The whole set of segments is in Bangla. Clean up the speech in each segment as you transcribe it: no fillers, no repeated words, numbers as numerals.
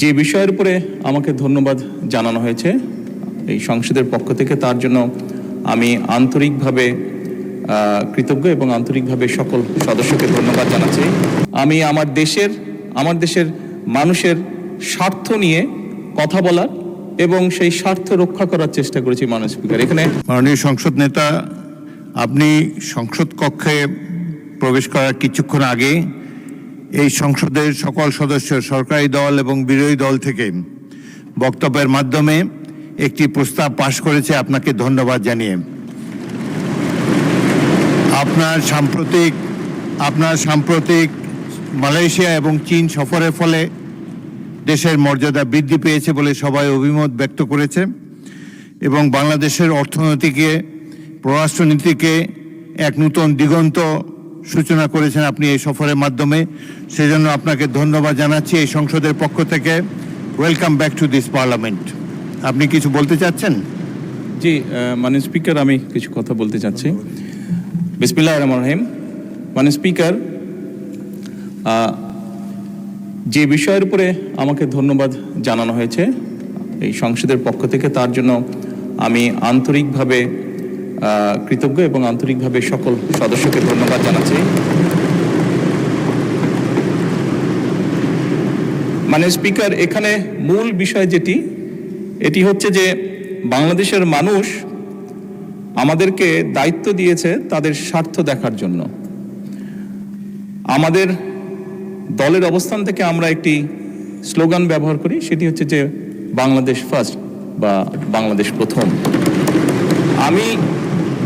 যে বিষয়ের উপরে আমাকে ধন্যবাদ জানানো হয়েছে এই সংসদের পক্ষ থেকে, তার জন্য আমি আন্তরিকভাবে কৃতজ্ঞ এবং আন্তরিকভাবে সকল সদস্যকে ধন্যবাদ জানাচ্ছি। আমি আমার দেশের মানুষের স্বার্থ নিয়ে কথা বলার এবং সেই স্বার্থ রক্ষা করার চেষ্টা করেছি। মাননীয় স্পিকার, এখানে মাননীয় সংসদ নেতা, আপনি সংসদ কক্ষে প্রবেশ করার কিছুক্ষণ আগে এই সংসদের সকল সদস্য, সরকারি দল এবং বিরোধী দল থেকে বক্তব্যের মাধ্যমে একটি প্রস্তাব পাশ করেছে। আপনাকে ধন্যবাদ জানিয়ে আপনার সাম্প্রতিক মালয়েশিয়া এবং চীন সফরের ফলে দেশের মর্যাদা বৃদ্ধি পেয়েছে বলে সবাই অভিমত ব্যক্ত করেছে এবং বাংলাদেশের অর্থনীতিকে, পররাষ্ট্রনীতিকে এক নতুন দিগন্ত সূচনা করেছেন আপনি এই সফরের মাধ্যমে। সেজন্য আপনাকে ধন্যবাদ জানাচ্ছি এই সংসদের পক্ষ থেকে। Welcome back to this parliament. আপনি কিছু বলতে চাচ্ছেন? জি মাননীয় স্পিকার, আমি কিছু কথা বলতে চাচ্ছি। বিসমিল্লাহির রহমানির রহিম। মাননীয় স্পিকার, যে বিষয়ের উপরে আমাকে ধন্যবাদ জানানো হয়েছে এই সংসদের পক্ষ থেকে, তার জন্য আমি আন্তরিকভাবে কৃতজ্ঞ এবং আন্তরিকভাবে সকল সদস্যকে ধন্যবাদ জানাচ্ছি। মাননীয় স্পিকার, এখানে মূল বিষয় এটি হচ্ছে যে বাংলাদেশের মানুষ আমাদেরকে দায়িত্ব দিয়েছে তাদের স্বার্থ দেখার জন্য। আমাদের দলের অবস্থান থেকে আমরা একটি স্লোগান ব্যবহার করি, সেটি হচ্ছে যে বাংলাদেশ ফার্স্ট বা বাংলাদেশ প্রথম। আমি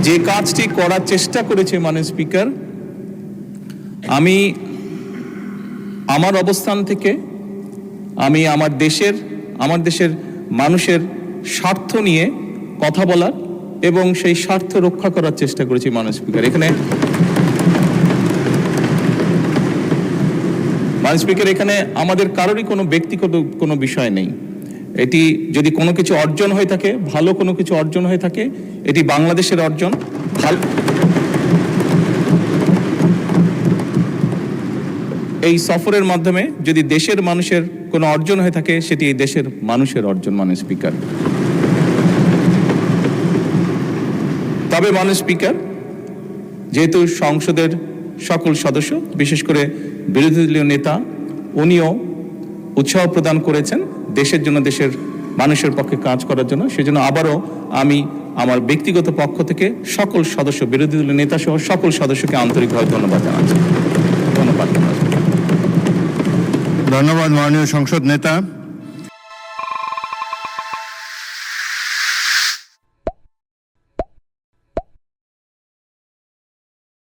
যে কাজটি করার চেষ্টা করেছি মাননীয় স্পিকার, আমি আমার অবস্থান থেকে আমি আমার দেশের মানুষের স্বার্থ নিয়ে কথা বলার এবং সেই স্বার্থ রক্ষা করার চেষ্টা করেছি। মাননীয় স্পিকার, এখানে আমাদের কারোরই কোনো ব্যক্তিগত কোনো বিষয় নেই। এটি যদি কোনো কিছু অর্জন হয়ে থাকে, ভালো কোনো কিছু অর্জন হয়ে থাকে, এটি বাংলাদেশের অর্জন। এই সফরের মাধ্যমে যদি দেশের মানুষের কোনো অর্জন হয়ে থাকে, সেটি এই দেশের মানুষের অর্জন। মাননীয় স্পিকার, তবে মাননীয় স্পিকার, যেহেতু সংসদের সকল সদস্য, বিশেষ করে বিরোধী দলীয় নেতা, উনিও উৎসাহ প্রদান করেছেন দেশের জন্য, দেশের মানুষের পক্ষে কাজ করার জন্য, সেজন্য আবারও আমি আমার ব্যক্তিগত পক্ষ থেকে সকল সদস্য, বিরোধী দলীয় নেতা সহ সকল সদস্যকে আন্তরিকভাবে ধন্যবাদ জানাচ্ছি। ধন্যবাদ মাননীয় সংসদ নেতা।